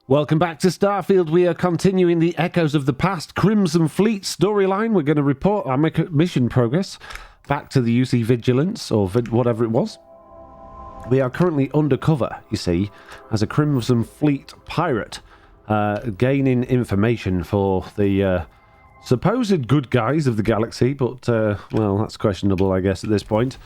Welcome back to Starfield. We are continuing the Echoes of the Past Crimson Fleet storyline. We're going to report our mission progress back to the UC Vigilance, or whatever it was. We are currently undercover, you see, as a Crimson Fleet pirate, gaining information for the supposed good guys of the galaxy, but, well, that's questionable, I guess, at this point.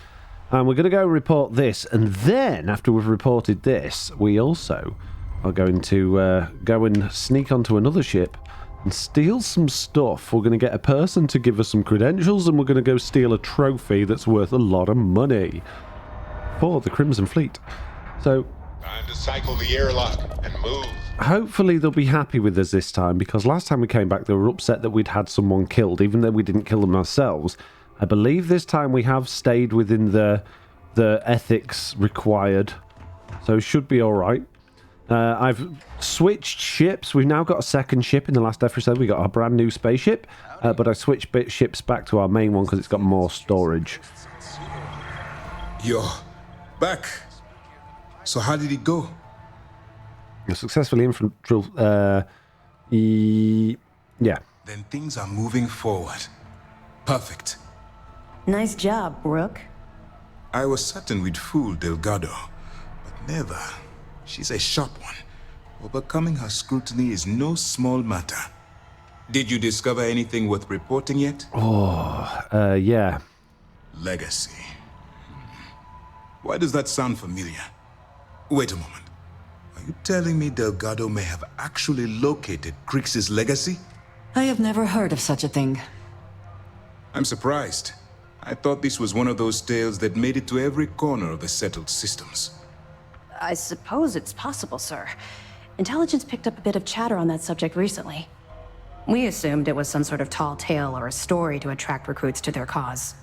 And we're going to go report this, and then, after we've reported this, we also are going to go and sneak onto another ship and steal some stuff. We're going to get a person to give us some credentials, and we're going to go steal a trophy that's worth a lot of money for the Crimson Fleet. So, time to cycle the airlock and move. Hopefully they'll be happy with us this time, because last time we came back they were upset that we'd had someone killed, even though we didn't kill them ourselves. I believe this time we have stayed within the ethics required, so it should be alright. I've switched ships. We've now got a second ship. In the last episode we got our brand new spaceship, but I switched ships back to our main one because it's got more storage. You're back. So how did it go? Successfully infantry. Yeah. Then things are moving forward. Perfect. Nice job, Rook. I was certain we'd fool Delgado, but never. She's a sharp one. Overcoming her scrutiny is no small matter. Did you discover anything worth reporting yet? Yeah. Legacy. Why does that sound familiar? Wait a moment. Are you telling me Delgado may have actually located Crix's legacy? I have never heard of such a thing. I'm surprised. I thought this was one of those tales that made it to every corner of the settled systems. I suppose it's possible, sir. Intelligence picked up a bit of chatter on that subject recently. We assumed it was some sort of tall tale or a story to attract recruits to their cause.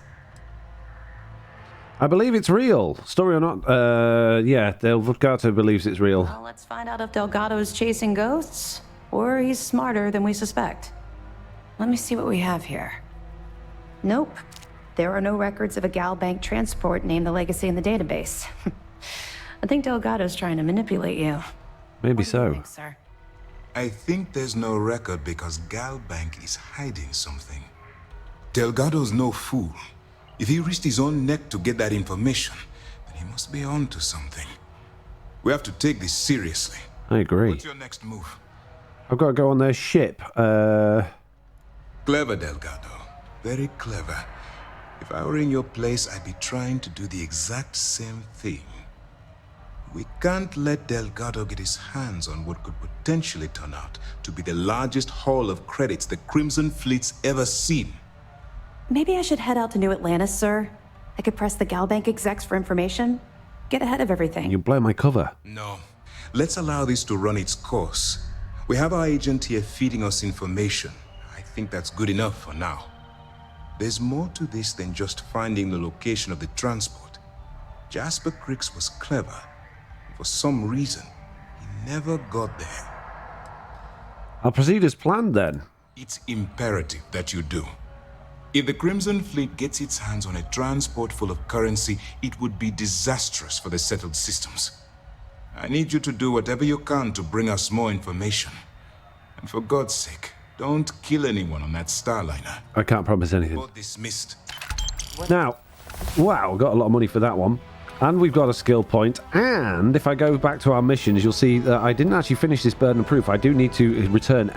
I believe it's real. Story or not, yeah, Delgado believes it's real. Well, let's find out if Delgado's chasing ghosts, or he's smarter than we suspect. Let me see what we have here. Nope. There are no records of a Gal Bank transport named the Legacy in the database. I think Delgado's trying to manipulate you. Maybe What do you so. think, sir? I think there's no record because Gal Bank is hiding something. Delgado's no fool. If he risked his own neck to get that information, then he must be on to something. We have to take this seriously. I agree. What's your next move? I've got to go on their ship. Clever, Delgado. Very clever. If I were in your place, I'd be trying to do the exact same thing. We can't let Delgado get his hands on what could potentially turn out to be the largest haul of credits the Crimson Fleet's ever seen. Maybe I should head out to New Atlantis, sir. I could press the Gal Bank execs for information. Get ahead of everything. You blow my cover. No. Let's allow this to run its course. We have our agent here feeding us information. I think that's good enough for now. There's more to this than just finding the location of the transport. Jasper Crix was clever. For some reason, he never got there. I'll proceed as planned then. It's imperative that you do. If the Crimson Fleet gets its hands on a transport full of currency, it would be disastrous for the settled systems. I need you to do whatever you can to bring us more information. And for God's sake, don't kill anyone on that Starliner. I can't promise anything. Or dismissed. Now, wow, got a lot of money for that one. And we've got a skill point. And if I go back to our missions, you'll see that I didn't actually finish this burden of proof. I do need to return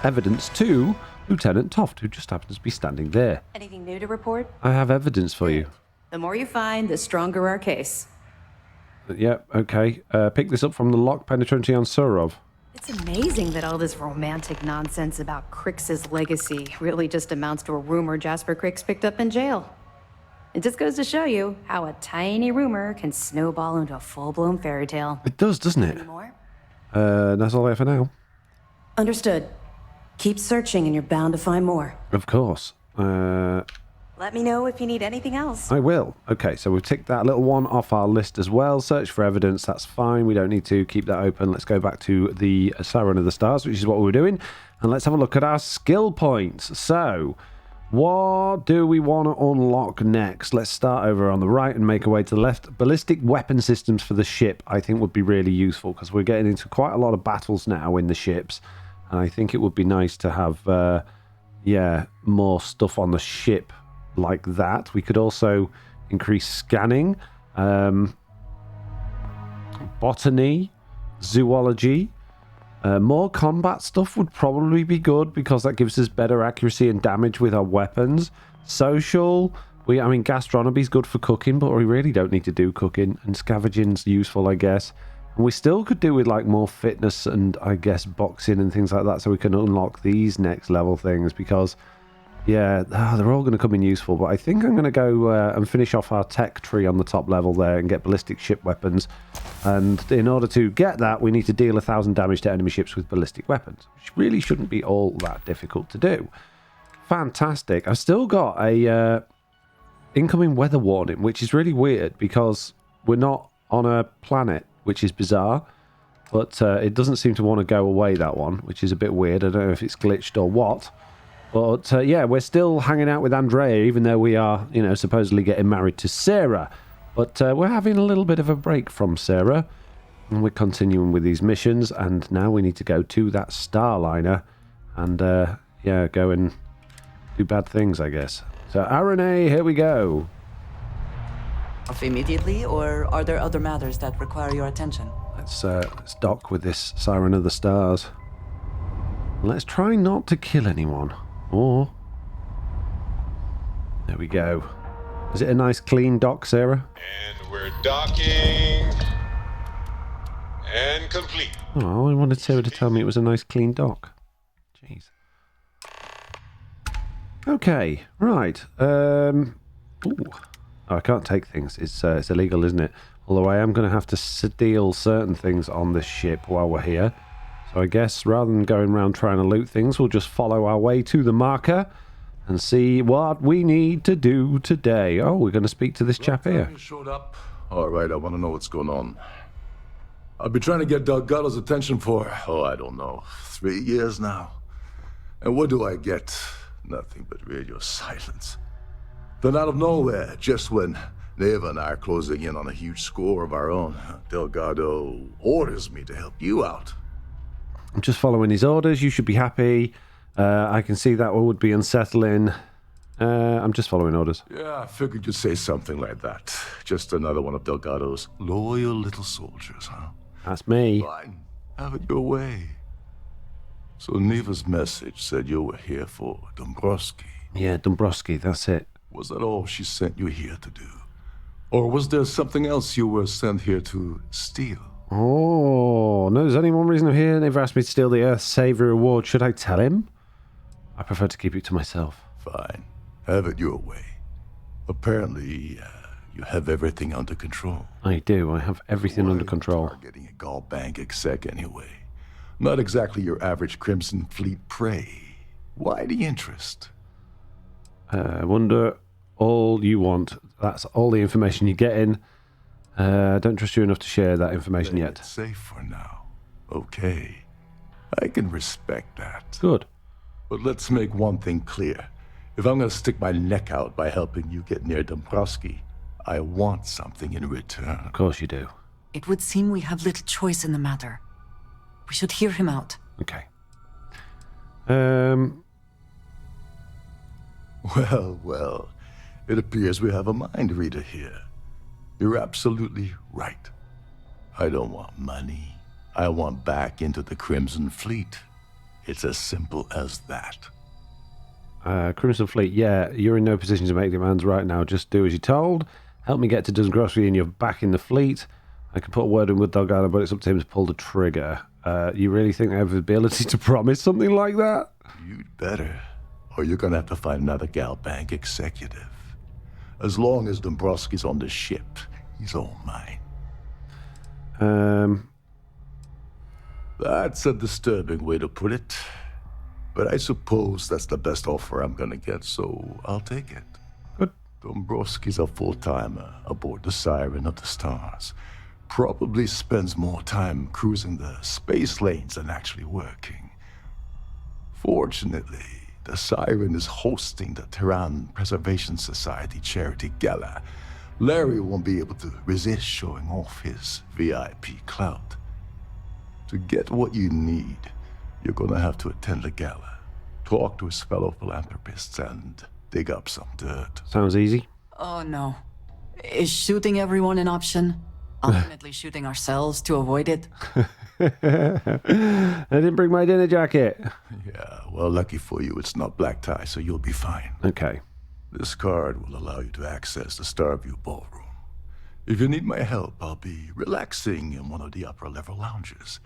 evidence to Lieutenant Toft, who just happens to be standing there. Anything new to report? I have evidence for you. The more you find, the stronger our case. Yep, okay. Pick this up from the lock penetration on Surov. It's amazing that all this romantic nonsense about Crix's legacy really just amounts to a rumor Jasper Crix picked up in jail. It just goes to show you how a tiny rumor can snowball into a full-blown fairy tale. It does, doesn't it? Any more? That's all I have for now. Understood. Keep searching and you're bound to find more. Of course. Let me know if you need anything else. I will. Okay, so we've ticked that little one off our list as well. Search for evidence, that's fine. We don't need to keep that open. Let's go back to the Siren of the Stars, which is what we were doing. And let's have a look at our skill points. So, What do we want to unlock next? Let's start over on the right and make our way to the left. Ballistic weapon systems for the ship, I think, would be really useful because we're getting into quite a lot of battles now in the ships. And I think it would be nice to have, more stuff on the ship like that. We could also increase scanning, botany, zoology. More combat stuff would probably be good because that gives us better accuracy and damage with our weapons. Social, gastronomy is good for cooking, but we really don't need to do cooking. And scavenging's useful, I guess. And we still could do with like more fitness and I guess boxing and things like that, so we can unlock these next level things because, they're all going to come in useful. But I think I'm going to go and finish off our tech tree on the top level there and get ballistic ship weapons. And in order to get that, we need to deal 1,000 damage to enemy ships with ballistic weapons, which really shouldn't be all that difficult to do. Fantastic. I've still got a incoming weather warning, which is really weird because we're not on a planet, which is bizarre. But it doesn't seem to want to go away, that one, which is a bit weird. I don't know if it's glitched or what. But, we're still hanging out with Andrea, even though we are, supposedly getting married to Sarah. But we're having a little bit of a break from Sarah. And we're continuing with these missions. And now we need to go to that Starliner. And, go and do bad things, I guess. So, RNA, here we go. Off immediately, or are there other matters that require your attention? Let's dock with this Siren of the Stars. Let's try not to kill anyone. Or... There we go. Is it a nice clean dock, Sarah? And we're docking. And complete. Oh, I wanted Sarah to tell me it was a nice clean dock. Jeez. Okay, right. Ooh. Oh, I can't take things. It's illegal, isn't it? Although I am going to have to steal certain things on this ship while we're here. So I guess rather than going around trying to loot things, we'll just follow our way to the marker and see what we need to do today. Oh, we're going to speak to this chap here. You showed up. All right, I want to know what's going on. I've been trying to get Delgado's attention for, I don't know, 3 years now. And what do I get? Nothing but radio silence. Then out of nowhere, just when Neva and I are closing in on a huge score of our own, Delgado orders me to help you out. I'm just following his orders. You should be happy. I can see that would be unsettling. I'm just following orders. Yeah, I figured you'd say something like that. Just another one of Delgado's loyal little soldiers, huh? That's me. Fine. Have it your way. So Neva's message said you were here for Dumbrosky. Yeah, Dumbrosky, that's it. Was that all she sent you here to do? Or was there something else you were sent here to steal? Oh, no, there's only one reason I'm here. They've asked me to steal the Earth Savior Award. Should I tell him? I prefer to keep it to myself. Fine. Have it your way. Apparently, you have everything under control. I do. I have everything under control. Targeting a Gall Bank exec anyway. Not exactly your average Crimson Fleet prey. Why the interest? I wonder all you want. That's all the information you're getting. Don't trust you enough to share that information yet. It's safe for now. Okay. I can respect that. Good. But let's make one thing clear. If I'm gonna stick my neck out by helping you get near Dumbrosky, I want something in return. Of course you do. It would seem we have little choice in the matter. We should hear him out. Okay. Well, it appears we have a mind reader here. You're absolutely right. I don't want money. I want back into the Crimson Fleet. It's as simple as that. Crimson Fleet, yeah, you're in no position to make demands right now. Just do as you're told. Help me get to Dumbrosky and you're back in the fleet. I can put a word in with Delgado, but it's up to him to pull the trigger. You really think I have the ability to promise something like that? You'd better. Or you're gonna have to find another Gal Bank executive. As long as Dumbrosky's on the ship, he's all mine. That's a disturbing way to put it. But I suppose that's the best offer I'm gonna get, so I'll take it. Good. Dumbrosky's a full-timer aboard the Siren of the Stars. Probably spends more time cruising the space lanes than actually working. Fortunately, the Siren is hosting the Tehran Preservation Society charity gala. Larry won't be able to resist showing off his VIP clout. To get what you need, you're gonna have to attend the gala, talk to his fellow philanthropists, and dig up some dirt. Sounds easy. Oh no. Is shooting everyone an option? Ultimately shooting ourselves to avoid it? I didn't bring my dinner jacket. Yeah, well, lucky for you, it's not black tie, so you'll be fine. Okay. This card will allow you to access the Starfield ballroom. If you need my help, I'll be relaxing in one of the upper-level lounges.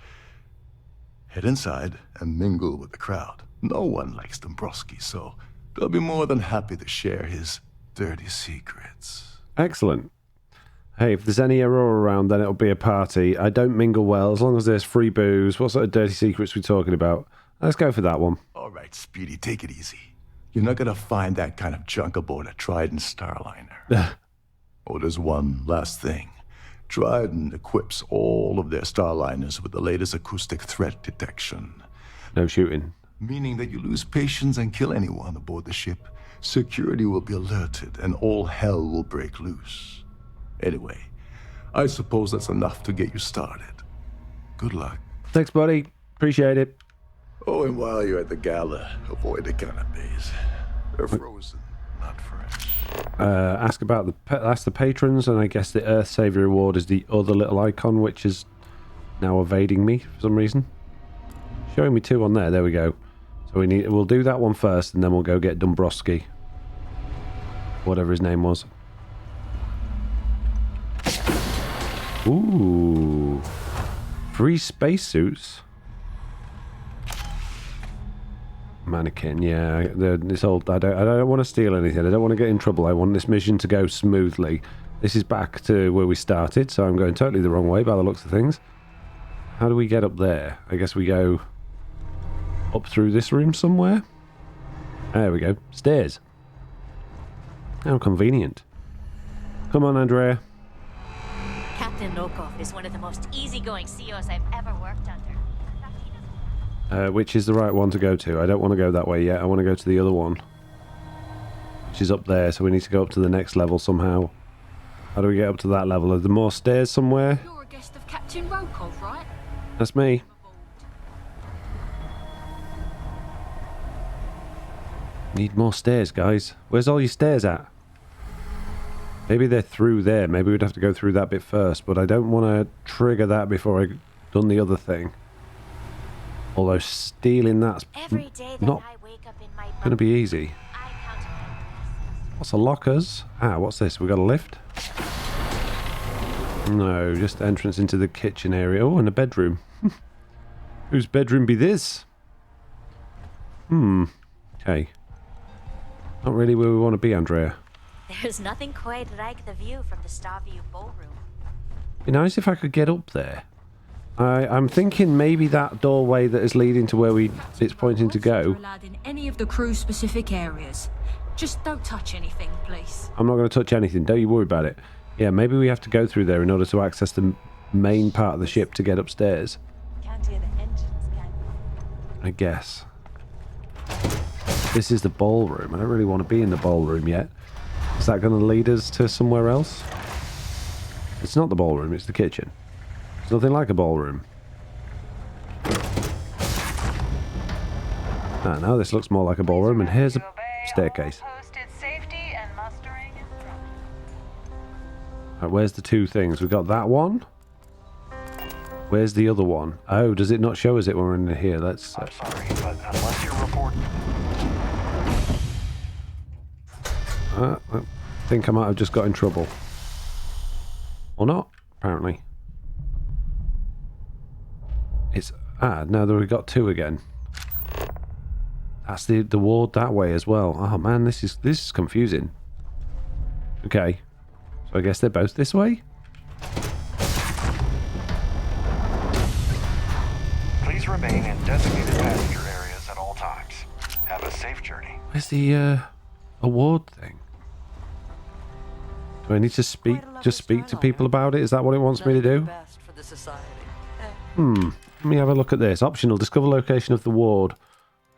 Head inside and mingle with the crowd. No one likes Dumbrosky, so they'll be more than happy to share his dirty secrets. Excellent. Hey, if there's any Aurora around, then it'll be a party. I don't mingle well, as long as there's free booze. What sort of dirty secrets are we talking about? Let's go for that one. All right, Speedy, take it easy. You're not gonna find that kind of junk aboard a Trident Starliner. Oh, there's one last thing. Trident equips all of their Starliners with the latest acoustic threat detection. No shooting. Meaning that you lose patience and kill anyone aboard the ship, security will be alerted and all hell will break loose. Anyway, I suppose that's enough to get you started. Good luck. Thanks, buddy. Appreciate it. Oh, and while you're at the gala, avoid the canapes. They're frozen, not fresh. Ask the patrons, and I guess the Earth Savior Award is the other little icon, which is now evading me for some reason. Showing me two on there. There we go. So we'll do that one first, and then we'll go get Dumbrosky, whatever his name was. Ooh, free spacesuits. Mannequin, yeah. This old. I don't want to steal anything. I don't want to get in trouble. I want this mission to go smoothly. This is back to where we started, so I'm going totally the wrong way by the looks of things. How do we get up there? I guess we go up through this room somewhere. There we go. Stairs. How convenient. Come on, Andrea. Captain Rokov is one of the most easygoing CEOs I've ever worked under. Which is the right one to go to? I don't want to go that way yet. I want to go to the other one, which is up there, so we need to go up to the next level somehow. How do we get up to that level? Are there more stairs somewhere? You're a guest of Captain Rokov, right? That's me. Need more stairs, guys. Where's all your stairs at? Maybe they're through there. Maybe we'd have to go through that bit first, but I don't want to trigger that before I've done the other thing. Although stealing that's not going to be easy. What's the lockers? Ah, what's this? We got a lift? No, just entrance into the kitchen area. Oh, and a bedroom. Whose bedroom be this? Okay. Not really where we want to be, Andrea. There's nothing quite like the view from the Starfield ballroom. Be nice if I could get up there. I'm thinking maybe that doorway that is leading to where it's pointing to go. Allowed in any of the crew-specific areas. Just don't touch anything, please. I'm not going to touch anything. Don't you worry about it. Yeah, maybe we have to go through there in order to access the main part of the ship to get upstairs. Can't hear the engines, can you? I guess. This is the ballroom. I don't really want to be in the ballroom yet. Is that going to lead us to somewhere else? It's not the ballroom, it's the kitchen. It's nothing like a ballroom. Ah, now this looks more like a ballroom, and here's a staircase. Right, where's the two things? We got that one. Where's the other one? Oh, does it not show us it when we're in here? Let's. I'm sorry, but unless you're reporting. I think I might have just got in trouble. Or not, apparently. It's... Ah, now that we've got two again. That's the ward that way as well. Oh man, this is confusing. Okay. So I guess they're both this way? Please remain in designated passenger areas at all times. Have a safe journey. Where's the award thing? Do I need to speak to people about it? Is that what it wants me to do? Best for the society. Let me have a look at this. Optional. Discover location of the ward.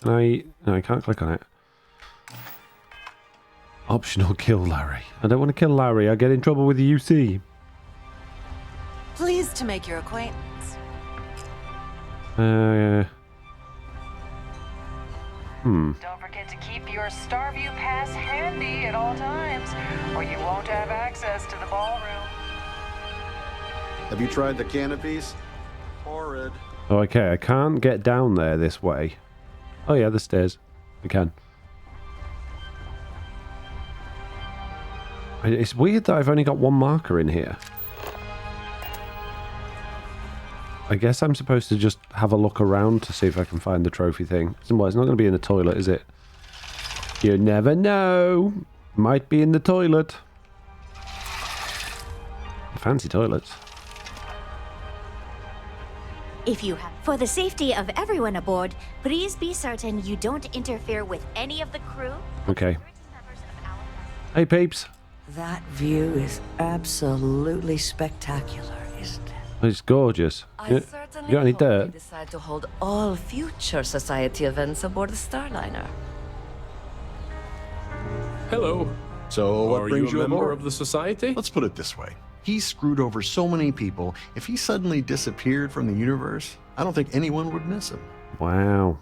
Can I... No, I can't click on it. Optional kill Larry. I don't want to kill Larry. I get in trouble with the UC. Pleased to make your acquaintance. Hmm. Don't forget to keep your Starview pass handy at all times, or you won't have access to the ballroom. Have you tried the canopies? Horrid. Oh, okay, I can't get down there this way. Oh yeah, the stairs. I can. It's weird that I've only got one marker in here. I guess I'm supposed to just have a look around to see if I can find the trophy thing. Well, it's not going to be in the toilet, is it? You never know. Might be in the toilet. Fancy toilets. If you have, for the safety of everyone aboard, please be certain you don't interfere with any of the crew. Okay. Hey, peeps. That view is absolutely spectacular, isn't it? It's gorgeous. You got any dirt? They decide to hold all future society events aboard the Starliner. Hello. So what brings you a member aboard? of the society? Let's put it this way. He screwed over so many people. If he suddenly disappeared from the universe, I don't think anyone would miss him. Wow.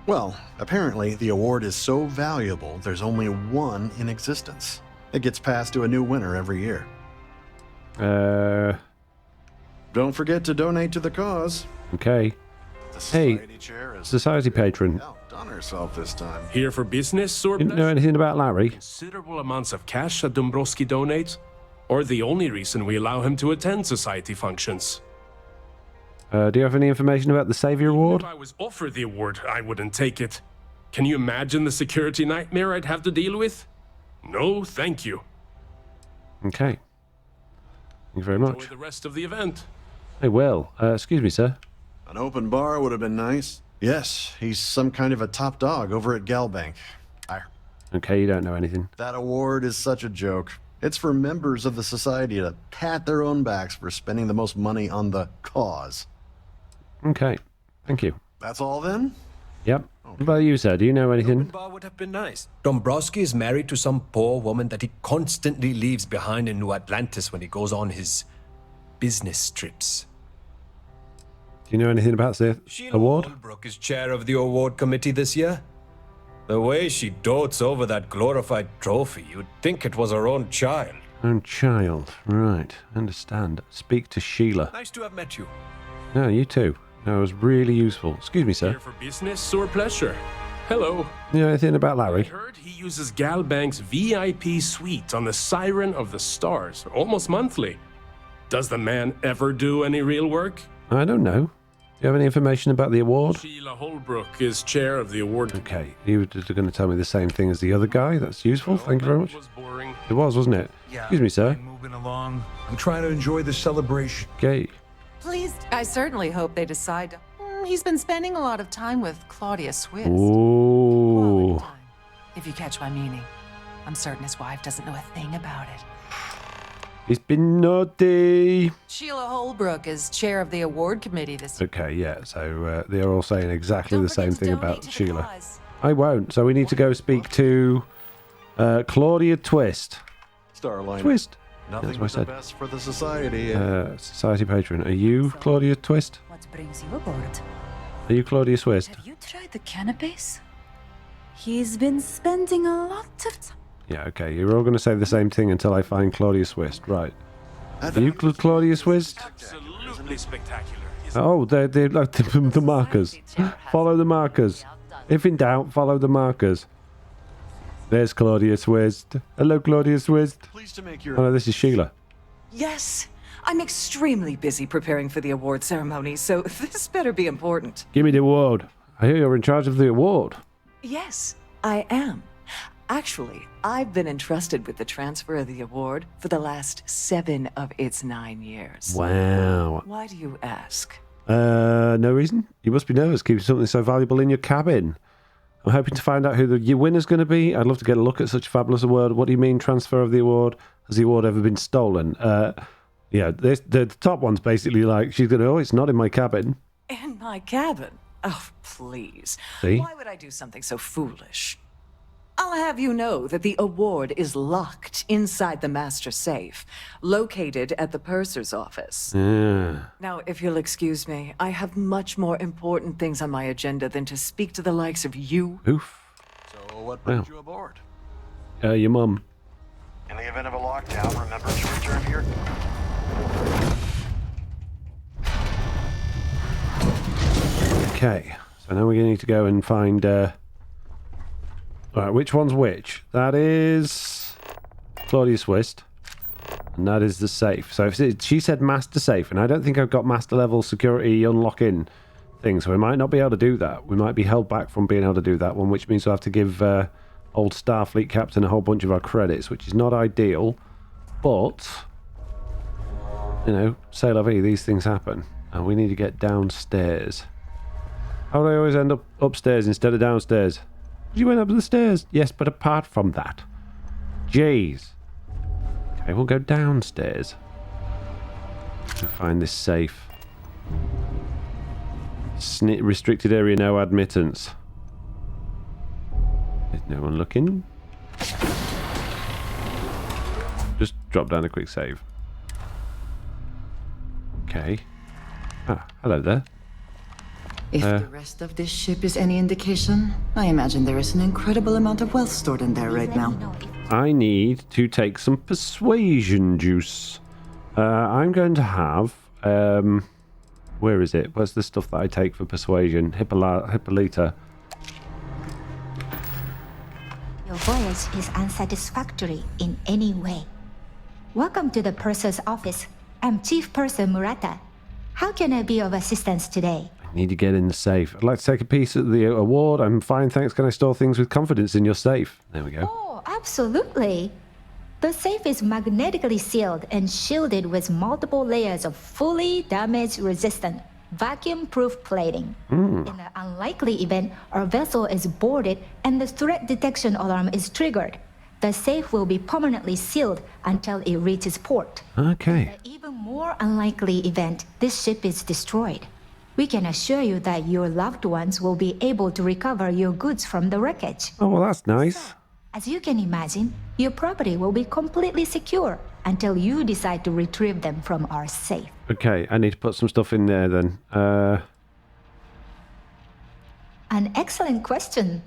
Well, apparently the award is so valuable, there's only one in existence. It gets passed to a new winner every year. Don't forget to donate to the cause. Okay. The Hey, society chair is society patron. outdone herself this time. Here for business or You know anything about Larry? considerable amounts of cash that Dumbrosky donates? Or the only reason we allow him to attend society functions? Do you have any information about the Savior Award? If I was offered the award, I wouldn't take it. Can you imagine the security nightmare I'd have to deal with? No, thank you. Okay. Thank you very much. Enjoy the rest of the event. Hey, Will. Excuse me, sir. An open bar would have been nice. Yes, he's some kind of a top dog over at Galbank. Okay, you don't know anything. That award is such a joke. It's for members of the society to pat their own backs for spending the most money on the cause. Okay. Thank you. That's all then? Yep. What about you, sir? Do you know anything? Bar would have been nice. Dombrowski is married to some poor woman that he constantly leaves behind in New Atlantis when he goes on his business trips. Do you know anything about the award? Holbrook is chair of the award committee this year. The way she dotes over that glorified trophy, you'd think it was her own child. Own child. Right. Understand. Speak to Sheila. Nice to have met you. No, you too. That was really useful. Excuse me, sir. Here for business or pleasure? Hello. You know anything about I Larry? heard he uses Galbank's VIP suite on the Siren of the Stars, almost monthly. Does the man ever do any real work? I don't know. Do you have any information about the award? Sheila Holbrook is chair of the award. Okay, you were going to tell me the same thing as the other guy. That's useful. Thank you very much. Was boring. It was, wasn't it? Yeah, Excuse me, sir. I'm moving along. I'm trying to enjoy the celebration. Okay. Please, I certainly hope they decide. He's been spending a lot of time with Claudia Swiss. Ooh. If you catch my meaning. I'm certain his wife doesn't know a thing about it. He's been naughty. Sheila Holbrook is chair of the award committee this year. Okay, yeah. So they're all saying exactly the same thing about Sheila. I won't. So we need to go speak to Claudia Twist. Starline. Twist. Nothing That's but what I the said. best for the society. Society patron. Are you Claudia Twist? What brings you aboard? Are you Claudia Twist? Have you tried the canopies? He's been spending a lot of time. Yeah, okay. You're all going to say the same thing until I find Claudia Twist. Right. Are you Claudia Twist? Absolutely spectacular. Oh, they're like the markers. Follow the markers. If in doubt, follow the markers. There's Claudia Twist. Hello, Claudia Twist. Pleased to make your... Oh, no, this is Sheila. Yes, I'm extremely busy preparing for the award ceremony, so this better be important. Give me the award. I hear you're in charge of the award. Yes, I am. Actually, I've been entrusted with the transfer of the award for the last 7 of its 9 years. Wow. Why do you ask? No reason. You must be nervous keeping something so valuable in your cabin. I'm hoping to find out who your winner's going to be. I'd love to get a look at such a fabulous award. What do you mean, transfer of the award? Has the award ever been stolen? Yeah, the top one's basically like, she's going to, oh, it's not in my cabin. In my cabin? Oh, please. See? Why would I do something so foolish? I'll have you know that the award is locked inside the master safe, located at the purser's office. Yeah. Now, if you'll excuse me, I have much more important things on my agenda than to speak to the likes of you. Oof. So what brings you aboard? Your mum. In the event of a lockdown, remember to return here. Okay. So now we're going to need to go and find... Alright, which one's which? That is... Claudius Twist. And that is the safe. So if she said master safe, and I don't think I've got master level security unlock-in thing, so we might not be able to do that. We might be held back from being able to do that one, which means we'll have to give old Starfleet captain a whole bunch of our credits, which is not ideal. But, you know, c'est la vie, these things happen. And we need to get downstairs. How do I always end up upstairs instead of downstairs? You went up the stairs. Yes, but apart from that. Jeez. Okay, we'll go downstairs. To find this safe. Restricted area, no admittance. There's no one looking. Just drop down a quick save. Okay. Ah, hello there. If the rest of this ship is any indication, I imagine there is an incredible amount of wealth stored in there right now. I need to take some persuasion juice. I'm going to have... where is it? Where's the stuff that I take for persuasion? Hippolyta. Your voyage is unsatisfactory in any way. Welcome to the purser's office. I'm Chief Purser Murata. How can I be of assistance today? I need to get in the safe. I'd like to take a piece of the award. I'm fine, thanks. Can I store things with confidence in your safe? There we go. Oh, absolutely. The safe is magnetically sealed and shielded with multiple layers of fully damage-resistant, vacuum-proof plating. In the unlikely event our vessel is boarded and the threat detection alarm is triggered, the safe will be permanently sealed until it reaches port. Okay. In the even more unlikely event this ship is destroyed, we can assure you that your loved ones will be able to recover your goods from the wreckage. Oh, well, that's nice. As you can imagine, your property will be completely secure until you decide to retrieve them from our safe. Okay, I need to put some stuff in there then. An excellent question.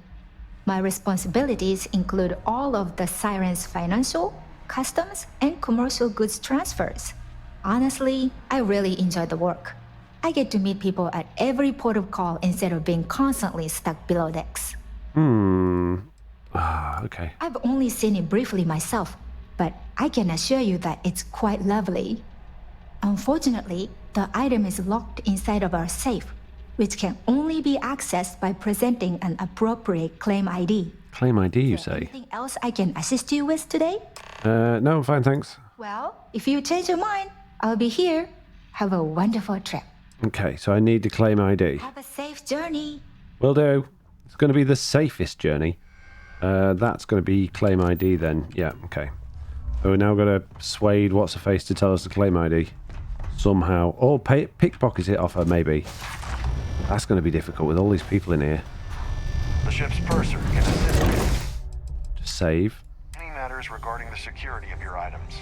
My responsibilities include all of the Siren's financial, customs, and commercial goods transfers. Honestly, I really enjoy the work. I get to meet people at every port of call instead of being constantly stuck below decks. Okay. I've only seen it briefly myself, but I can assure you that it's quite lovely. Unfortunately, the item is locked inside of our safe, which can only be accessed by presenting an appropriate claim ID. Claim ID, you say? Anything else I can assist you with today? No, I'm fine, thanks. Well, if you change your mind, I'll be here. Have a wonderful trip. Okay, so I need the claim ID. Have a safe journey. Will do. It's going to be the safest journey. That's going to be claim ID then. Yeah, okay. So we're now going to persuade What's-Her-Face to tell us the claim ID. Somehow. Or pickpocket it off her, maybe. That's going to be difficult with all these people in here. The ship's purser can assist you. Just save. Any matters regarding the security of your items.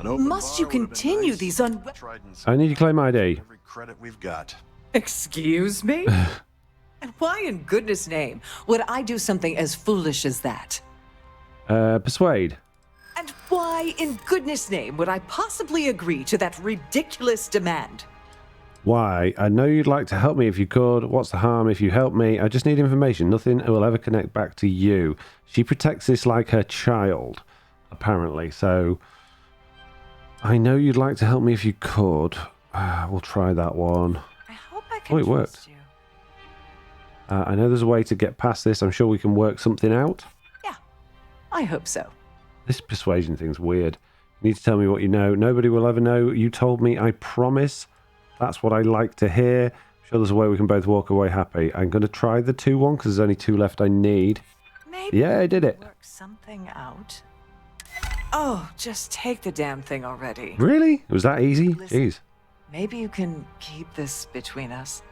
Must you continue these I need your claim ID. Every credit we've got. Excuse me? And why in goodness name would I do something as foolish as that? Persuade. And why in goodness name would I possibly agree to that ridiculous demand? Why? I know you'd like to help me if you could. What's the harm if you help me? I just need information. Nothing will ever connect back to you. She protects this like her child, apparently. So, I know you'd like to help me if you could. We'll try that one. I hope I can it worked. you. I know there's a way to get past this. I'm sure we can work something out. Yeah, I hope so. This persuasion thing's weird. You need to tell me what you know. Nobody will ever know. You told me, I promise. That's what I like to hear. I'm sure there's a way we can both walk away happy. I'm going to try the 2-1 because there's only 2 left I need. Maybe yeah, I did it. Work something out. Oh, just take the damn thing already. Really? It was that easy? Listen, Jeez. maybe you can keep this between us.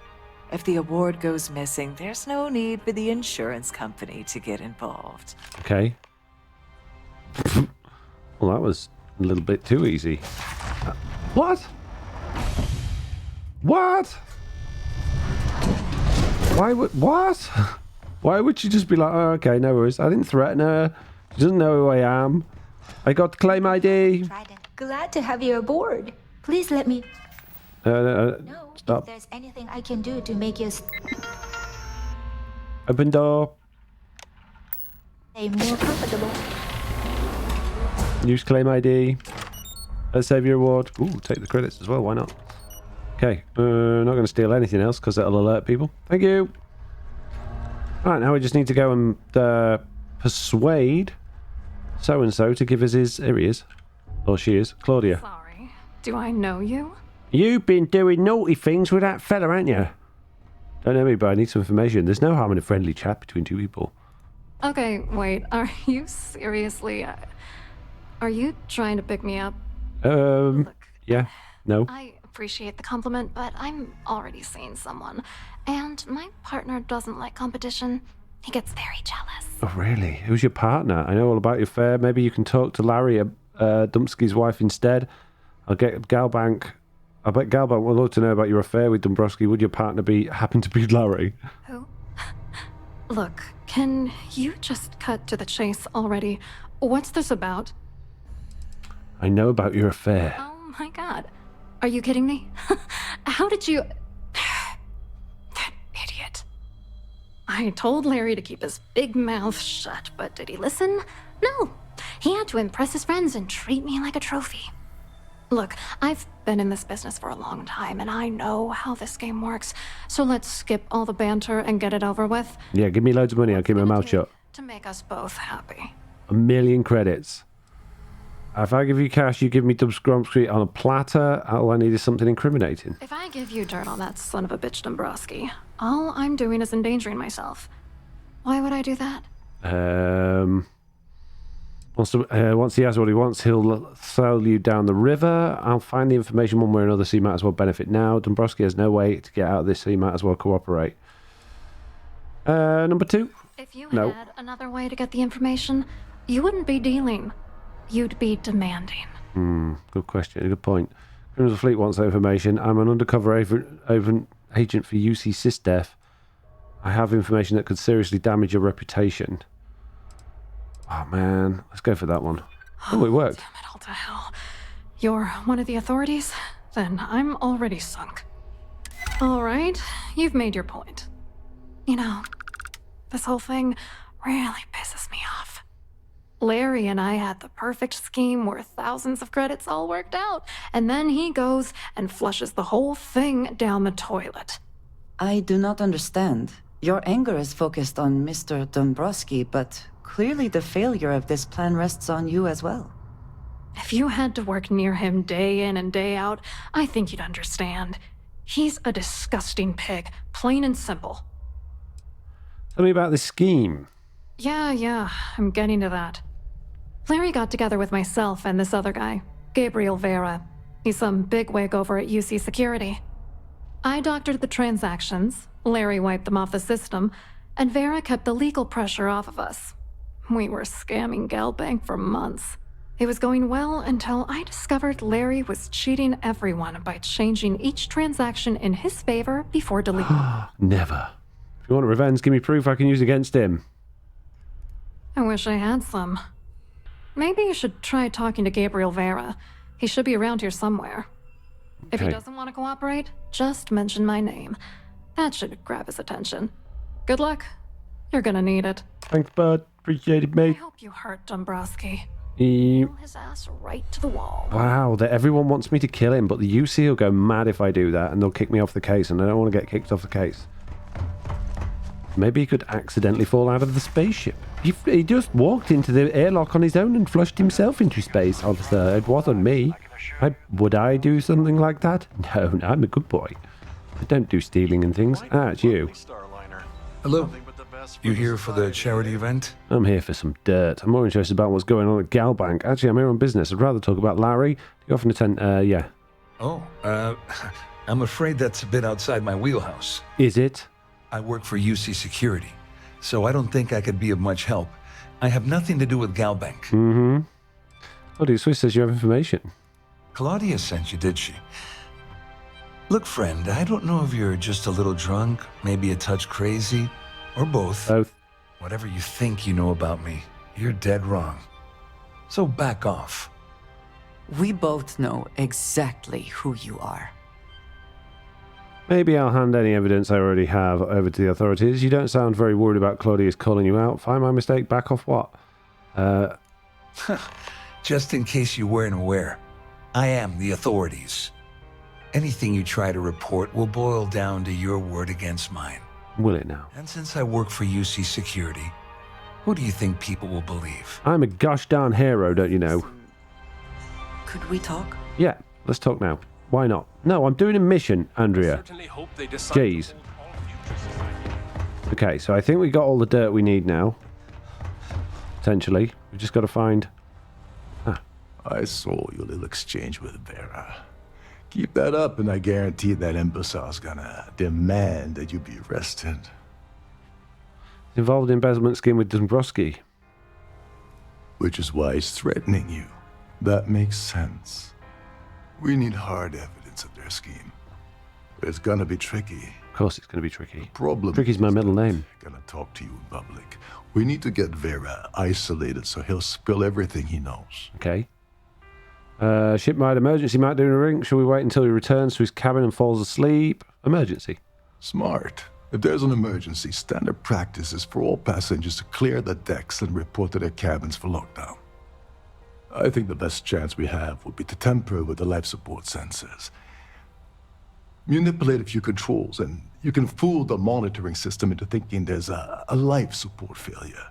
If the award goes missing, there's no need for the insurance company to get involved. Okay. Well, that was a little bit too easy. What? What? Why would... What? Why would she just be like, oh, okay, no worries. I didn't threaten her. She doesn't know who I am. I got the claim ID. Glad to have you aboard. Please let me know Stop. if there's anything I can do to make you Open door. stay more comfortable. Use claim ID. Let's save your award. Ooh, take the credits as well. Why not? Okay. Not going to steal anything else because that'll alert people. Thank you. Right, now we just need to go and persuade so-and-so to give us his... Here he is. Or she is. Claudia. Sorry. Do I know you? You've been doing naughty things with that fella, haven't you? Don't know me, but I need some information. There's no harm in a friendly chat between two people. Okay, wait. Are you seriously... Are you trying to pick me up? Yeah. No. I appreciate the compliment, but I'm already seeing someone. And my partner doesn't like competition. He gets very jealous. Oh, really? Who's your partner? I know all about your affair. Maybe you can talk to Larry, Dumbrosky's wife, instead. I'll get Galbank. I bet Galbank would love to know about your affair with Dumbrosky. Would your partner happen to be Larry? Who? Look, can you just cut to the chase already? What's this about? I know about your affair. Oh my god. Are you kidding me? How did you... That idiot. I told Larry to keep his big mouth shut, but did he listen? No. He had to impress his friends and treat me like a trophy. Look, I've been in this business for a long time, and I know how this game works. So let's skip all the banter and get it over with. Yeah, give me loads of money. I'll keep my mouth shut. To make us both happy. 1 million credits. If I give you cash, you give me Dumbrosky on a platter. All I need is something incriminating. If I give you dirt on that son of a bitch Dumbrosky, all I'm doing is endangering myself. Why would I do that? Once he has what he wants, he'll sail you down the river. I'll find the information one way or another, so you might as well benefit now. Dumbrosky has no way to get out of this, so you might as well cooperate. Number 2? If you had another way to get the information, you wouldn't be dealing. You'd be demanding. Good question. Good point. Criminal Fleet wants that information. I'm an undercover agent for UC SysDef. I have information that could seriously damage your reputation. Oh, man. Let's go for that one. Oh, it worked. Damn it all to hell. You're one of the authorities? Then I'm already sunk. All right. You've made your point. You know, this whole thing really pisses me off. Larry and I had the perfect scheme worth thousands of credits all worked out, and then he goes and flushes the whole thing down the toilet. I do not understand. Your anger is focused on Mr. Dumbrosky, but clearly the failure of this plan rests on you as well. If you had to work near him day in and day out, I think you'd understand. He's a disgusting pig, plain and simple. Tell me about this scheme. Yeah, I'm getting to that. Larry got together with myself and this other guy, Gabriel Vera. He's some bigwig over at UC Security. I doctored the transactions, Larry wiped them off the system, and Vera kept the legal pressure off of us. We were scamming Galbank for months. It was going well until I discovered Larry was cheating everyone by changing each transaction in his favor before deleting. Never. If you want revenge, give me proof I can use against him. I wish I had some. Maybe you should try talking to Gabriel Vera. He should be around here somewhere. If he doesn't want to cooperate, just mention my name. That should grab his attention. Good luck. You're gonna need it. Thanks, bud. Appreciate it, mate. I hope you hurt Dumbrosky. He... Nail his ass right to the wall. Wow, everyone wants me to kill him, but the UC will go mad if I do that, and they'll kick me off the case, and I don't want to get kicked off the case. Maybe he could accidentally fall out of the spaceship. He just walked into the airlock on his own and flushed himself into space, officer. It wasn't me. Would I do something like that? No, I'm a good boy. I don't do stealing and things. It's you. Hello. You here for the charity event? I'm here for some dirt. I'm more interested about what's going on at Galbank. Actually, I'm here on business. I'd rather talk about Larry. Do you often attend... yeah. Oh, I'm afraid that's a bit outside my wheelhouse. Is it? I work for UC Security, so I don't think I could be of much help. I have nothing to do with Galbank. Mm-hmm. Claudia Swiss says you have information. Claudia sent you, did she? Look, friend, I don't know if you're just a little drunk, maybe a touch crazy, or both. Both. Whatever you think you know about me, you're dead wrong. So back off. We both know exactly who you are. Maybe I'll hand any evidence I already have over to the authorities. You don't sound very worried about Claudia's calling you out. Find my mistake, back off what? Just in case you weren't aware, I am the authorities. Anything you try to report will boil down to your word against mine. Will it now? And since I work for UC Security, who do you think people will believe? I'm a gosh darn hero, don't you know? Could we talk? Yeah, let's talk now. Why not? No, I'm doing a mission, Andrea. Jeez. Okay, so I think we got all the dirt we need now. Potentially. We've just got to find... I saw your little exchange with Vera. Keep that up and I guarantee that imbecile's gonna demand that you be arrested. Involved in embezzlement scheme with Dumbrosky. Which is why he's threatening you. That makes sense. We need hard evidence of their scheme. It's gonna be tricky. Of course it's gonna be tricky. Problem Tricky's my middle name. Gonna talk to you in public. We need to get Vera isolated so he'll spill everything he knows. Okay. Shipwide emergency might do in a ring. Shall we wait until he returns to his cabin and falls asleep? Emergency. Smart. If there's an emergency, standard practice is for all passengers to clear the decks and report to their cabins for lockdown. I think the best chance we have would be to tamper with the life support sensors. Manipulate a few controls and you can fool the monitoring system into thinking there's a life support failure.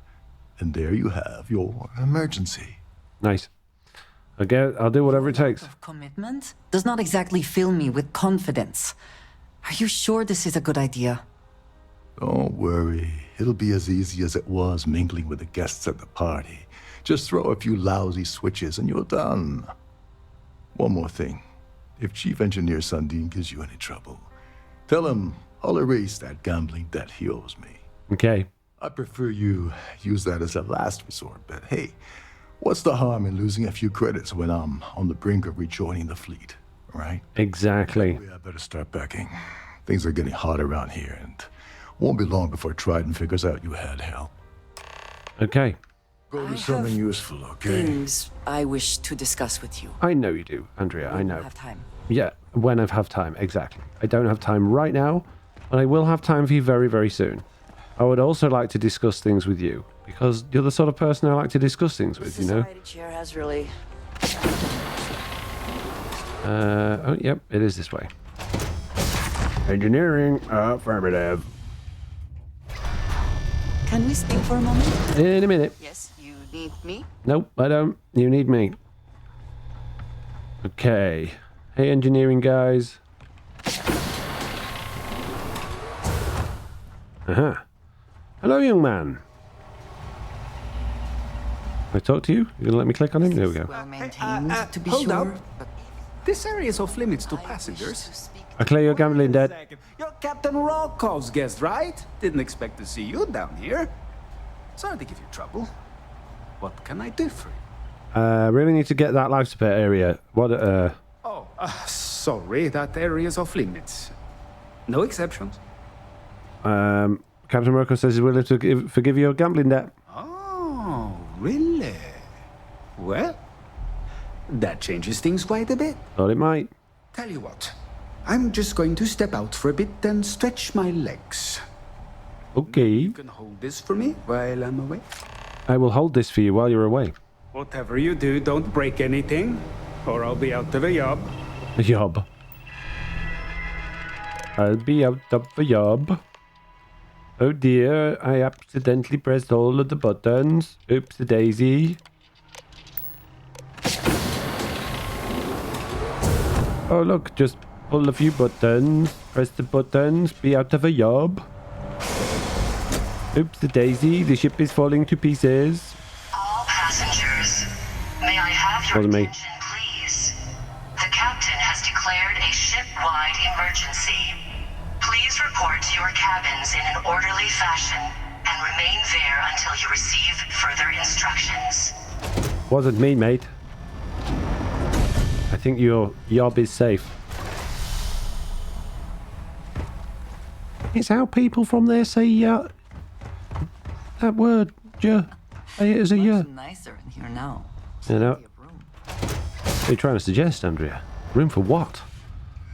And there you have your emergency. Nice. I'll do whatever it takes. Commitment does not exactly fill me with confidence. Are you sure this is a good idea? Don't worry. It'll be as easy as it was mingling with the guests at the party. Just throw a few lousy switches and you're done. One more thing. If Chief Engineer Sandin gives you any trouble, tell him I'll erase that gambling debt he owes me. Okay. I prefer you use that as a last resort, but hey, what's the harm in losing a few credits when I'm on the brink of rejoining the fleet, right? Exactly. I better start packing. Things are getting hot around here, and won't be long before Trident figures out you had help. Okay. Go do something useful, okay? Things I wish to discuss with you. I know you do, Andrea, I know. Have time. Yeah, when I have time, exactly. I don't have time right now, but I will have time for you very, very soon. I would also like to discuss things with you, because you're the sort of person I like to discuss things with, you know? Society chair has really... Oh, yep, it is this way. Engineering, affirmative. Can we speak for a moment? In a minute. Yes, you need me? Nope, I don't. You need me. Okay. Hey, engineering guys. Uh-huh. Hello, young man. Can I talk to you? You gonna let me click on him? There we go. Well maintained, to be hold sure. up. This area is off limits to passengers. I clear your gambling debt. You're Captain Rokov's guest, right? Didn't expect to see you down here. Sorry to give you trouble. What can I do for you? Really need to get that life support area. What, sorry, that area is off limits. No exceptions. Captain Rokov says he's willing to forgive your gambling debt. Oh, really? Well, that changes things quite a bit. Thought it might. Tell you what, I'm just going to step out for a bit and stretch my legs. Okay. You can hold this for me while I'm away. I will hold this for you while you're away. Whatever you do, don't break anything, or I'll be out of a job. A job. I'll be out of a job. Oh dear, I accidentally pressed all of the buttons. Oops, a daisy. Oh look, just pull a few buttons. Press the buttons, be out of a job. Oops, the daisy, the ship is falling to pieces. All passengers, may I have your Wasn't me. attention, please? The captain has declared a ship-wide report to your cabins in an orderly fashion and remain there until you receive further instructions. Wasn't me, mate. I think your yob is safe. It's how people from there say that word, yeah. Say it as a yeah. Nicer in here now. You know. What are you trying to suggest, Andrea? Room for what?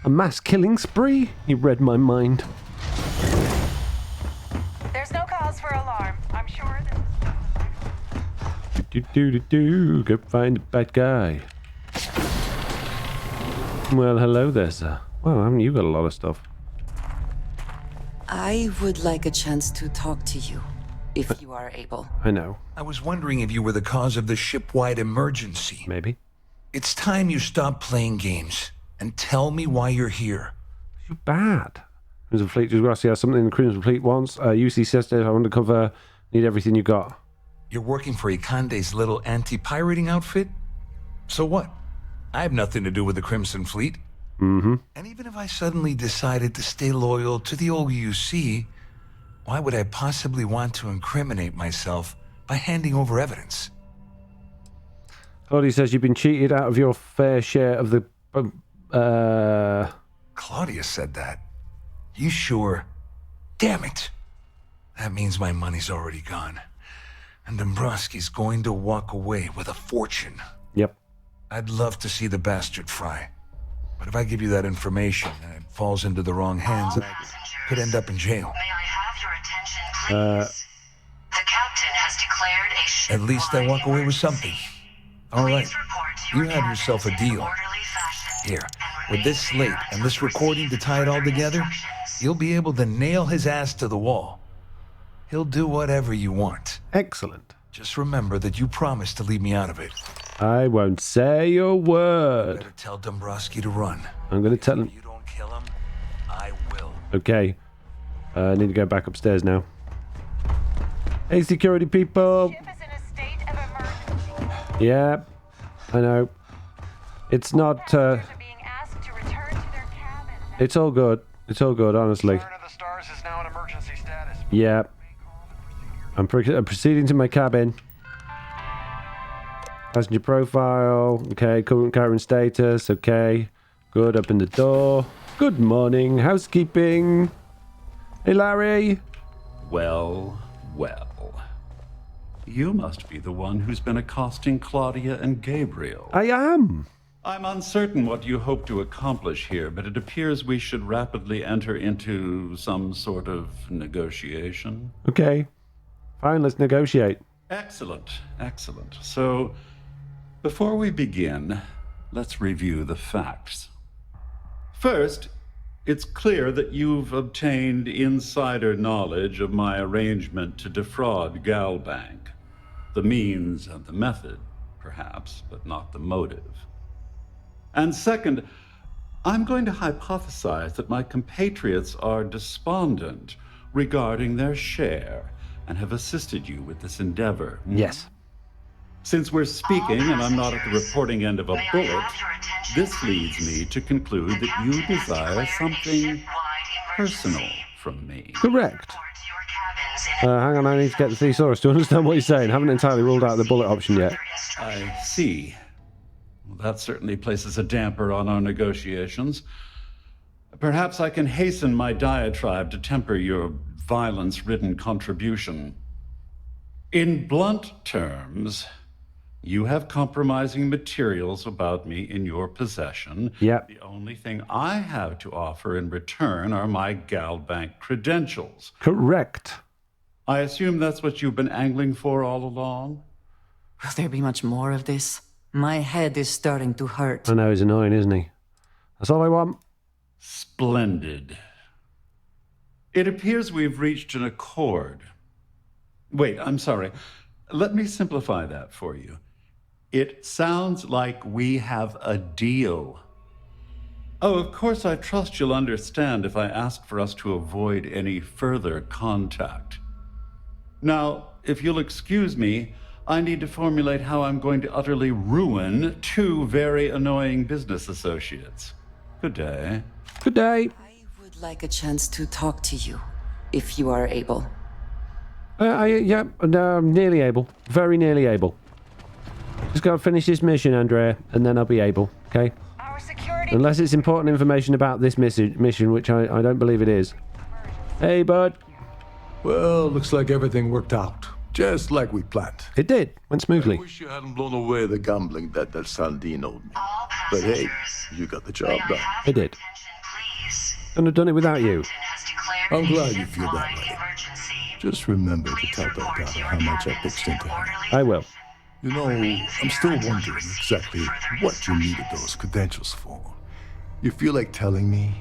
A mass killing spree? You read my mind. There's no cause for alarm. I'm sure Go find the bad guy. Well, hello there, sir. Well, haven't you got a lot of stuff? I would like a chance to talk to you, if you are able. I know. I was wondering if you were the cause of the ship-wide emergency. Maybe. It's time you stop playing games and tell me why you're here. You're bad. Crimson Fleet just got to see something the Crimson Fleet wants. UC says I want to cover. Need everything you got. You're working for Ikande's little anti-pirating outfit? So what? I have nothing to do with the Crimson Fleet. Mm-hmm. And even if I suddenly decided to stay loyal to the old UC, why would I possibly want to incriminate myself by handing over evidence? Claudia says you've been cheated out of your fair share of the... Claudia said that. You sure? Damn it. That means my money's already gone. And Dumbrosky's going to walk away with a fortune. Yep. I'd love to see the bastard fry. But if I give you that information and it falls into the wrong hands, I could end up in jail. May I have your attention, please? The captain has declared a ship. At least I walk away with something. All right. You have yourself a deal. Here, with this slate and this recording to tie it all together, you'll be able to nail his ass to the wall. He'll do whatever you want. Excellent. Just remember that you promised to leave me out of it. I won't say a word. Better tell Dumbrosky to run. I'm going to tell him. If you don't kill him, I will. Okay. I need to go back upstairs now. Hey, security people. Yeah, I know. It's not. It's all good. It's all good, honestly. Yeah. I'm proceeding to my cabin. Passenger profile. Okay, current status. Okay. Good, open the door. Good morning, housekeeping. Hey, Larry. Well. You must be the one who's been accosting Claudia and Gabriel. I am. I'm uncertain what you hope to accomplish here, but it appears we should rapidly enter into some sort of negotiation. Okay. Fine, let's negotiate. Excellent. So, before we begin, let's review the facts. First, it's clear that you've obtained insider knowledge of my arrangement to defraud Galbank. The means and the method, perhaps, but not the motive. And second, I'm going to hypothesize that my compatriots are despondent regarding their share and have assisted you with this endeavor. Yes. Since we're speaking and I'm not at the reporting end of a bullet, this leads me to conclude that you desire something personal from me. Correct. Hang on, I need to get the thesaurus to understand what you're saying. Haven't entirely ruled out the bullet option yet. I see. Well, that certainly places a damper on our negotiations. Perhaps I can hasten my diatribe to temper your violence-ridden contribution. In blunt terms, you have compromising materials about me in your possession. Yep. The only thing I have to offer in return are my Galbank credentials. Correct. I assume that's what you've been angling for all along? Will there be much more of this? My head is starting to hurt. I know, he's annoying, isn't he? That's all I want. Splendid. It appears we've reached an accord. Wait, I'm sorry. Let me simplify that for you. It sounds like we have a deal. Oh, of course, I trust you'll understand if I ask for us to avoid any further contact. Now, if you'll excuse me, I need to formulate how I'm going to utterly ruin two very annoying business associates. Good day. Good day. I would would like a chance to talk to you, if you are able. Yeah, no, I'm nearly able. Very nearly able. Just gotta finish this mission, Andrea, and then I'll be able, okay? Unless it's important information about this mission, which I don't believe it is. Hey, bud. Well, looks like everything worked out. Just like we planned. It did. Went smoothly. I wish you hadn't blown away the gambling debt that Sandin owed me. But hey, you got the job done. I did. Couldn't have done it without you. I'm glad you feel that way. Just remember to tell Delgado how much I pitched into her. I will. You know, I'm still wondering exactly what you needed those credentials for. You feel like telling me,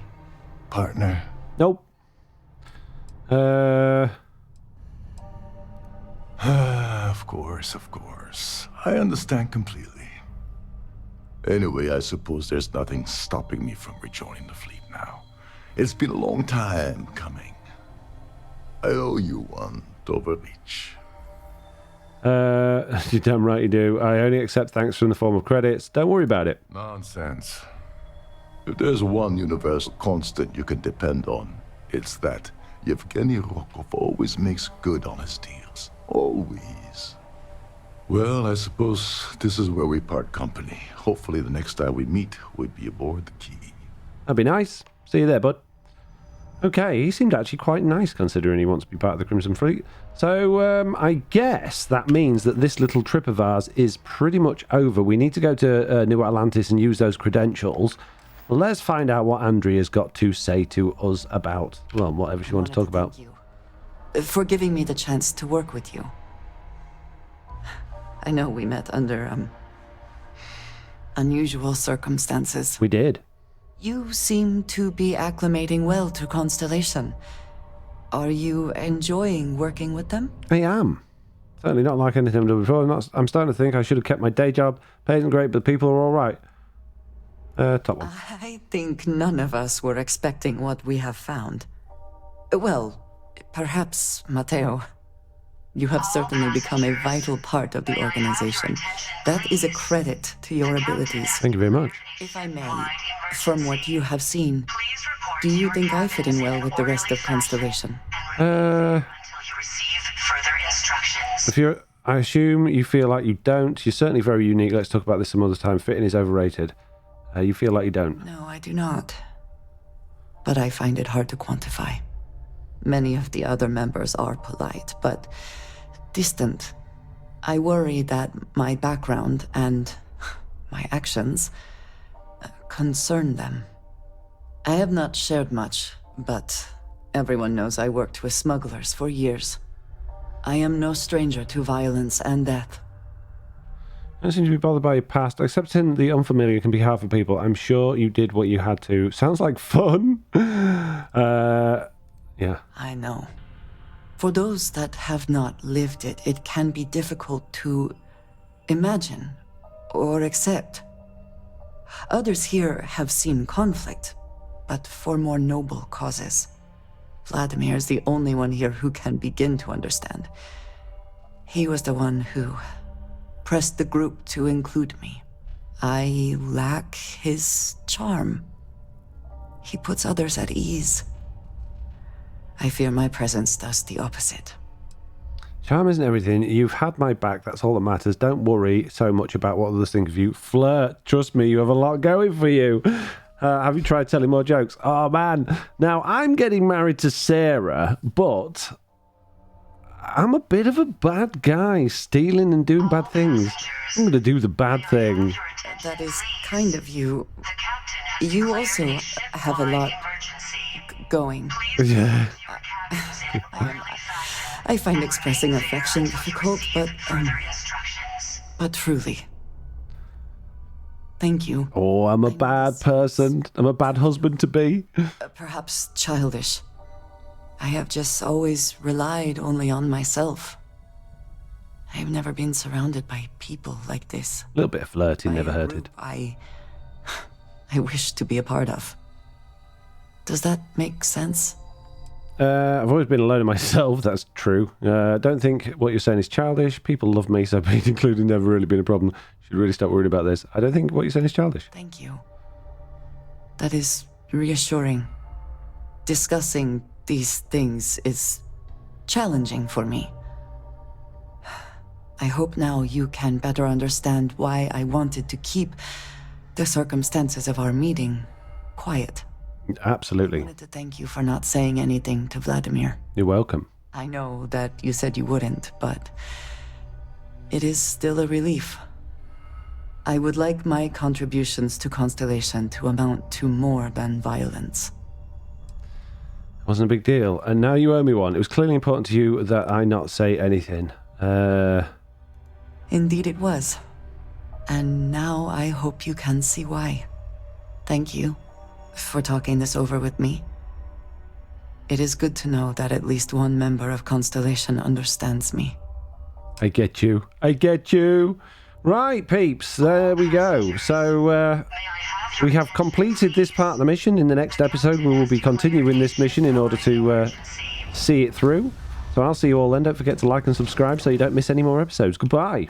partner? Nope. Of course. I understand completely. Anyway, I suppose there's nothing stopping me from rejoining the fleet now. It's been a long time coming. I owe you one, Overreach. You're damn right you do. I only accept thanks in the form of credits. Don't worry about it. Nonsense. If there's one universal constant you can depend on, it's that Evgeny Rokov always makes good on his deals. Always. Well, I suppose this is where we part company. Hopefully the next time we meet, we'll be aboard the Key. That'd be nice. See you there, bud. Okay, he seemed actually quite nice considering he wants to be part of the Crimson Fleet. So, I guess that means that this little trip of ours is pretty much over. We need to go to New Atlantis and use those credentials. Let's find out what Andrea's got to say to us about, well, whatever she wants to talk about. For giving me the chance to work with you. I know we met under, unusual circumstances. We did. You seem to be acclimating well to Constellation. Are you enjoying working with them? I am. Certainly not like anything I've done before. I'm starting to think I should have kept my day job. Pay isn't great, but people are all right. Top one. I think none of us were expecting what we have found. Well, perhaps Matteo. You have certainly become a vital part of the organization. That is a credit to your abilities. Thank you very much. If I may, from what you have seen, do you think I fit in well with the rest of Constellation? If you're, I assume you feel like you don't. You're certainly very unique. Let's talk about this some other time. Fitting is overrated. You feel like you don't. No, I do not. But I find it hard to quantify. Many of the other members are polite, but distant. I worry that my background and my actions concern them. I have not shared much, but everyone knows I worked with smugglers for years. I am no stranger to violence and death. I don't seem to be bothered by your past. Accepting the unfamiliar can be hard for people. I'm sure you did what you had to. Sounds like fun. Yeah. I know. For those that have not lived it, it can be difficult to imagine or accept. Others here have seen conflict, but for more noble causes. Vladimir is the only one here who can begin to understand. He was the one who pressed the group to include me. I lack his charm. He puts others at ease. I fear my presence does the opposite. Charm isn't everything. You've had my back. That's all that matters. Don't worry so much about what others think of you. Flirt. Trust me, you have a lot going for you. Have you tried telling more jokes? Oh, man. Now, I'm getting married to Sarah, but I'm a bit of a bad guy, stealing and doing bad things. I'm going to do the bad thing. That is kind of you. You also have a lot going. Yeah. I find expressing affection difficult, but truly. Thank you. Oh, I'm a bad person. I'm a bad husband to be. Perhaps childish. I have just always relied only on myself. I have never been surrounded by people like this. A little bit of flirting never hurted. I wish to be a part of. Does that make sense? I've always been alone in myself, that's true. Don't think what you're saying is childish. People love me, so being included never really been a problem. Should really stop worrying about this. I don't think what you're saying is childish. Thank you. That is reassuring. discussing these things is challenging for me. I hope now you can better understand why I wanted to keep the circumstances of our meeting quiet. Absolutely. I wanted to thank you for not saying anything to Vladimir. You're welcome. I know that you said you wouldn't, but it is still a relief. I would like my contributions to Constellation to amount to more than violence. It wasn't a big deal, and now you owe me one. It was clearly important to you that I not say anything. Indeed it was. And now I hope you can see why. Thank you for talking this over with me. It is good to know that at least one member of Constellation understands me. I get you. I get you. Right, peeps, there we go. So, we have completed this part of the mission. In the next episode, we will be continuing this mission in order to see it through. So I'll see you all then. Don't forget to like and subscribe so you don't miss any more episodes. Goodbye.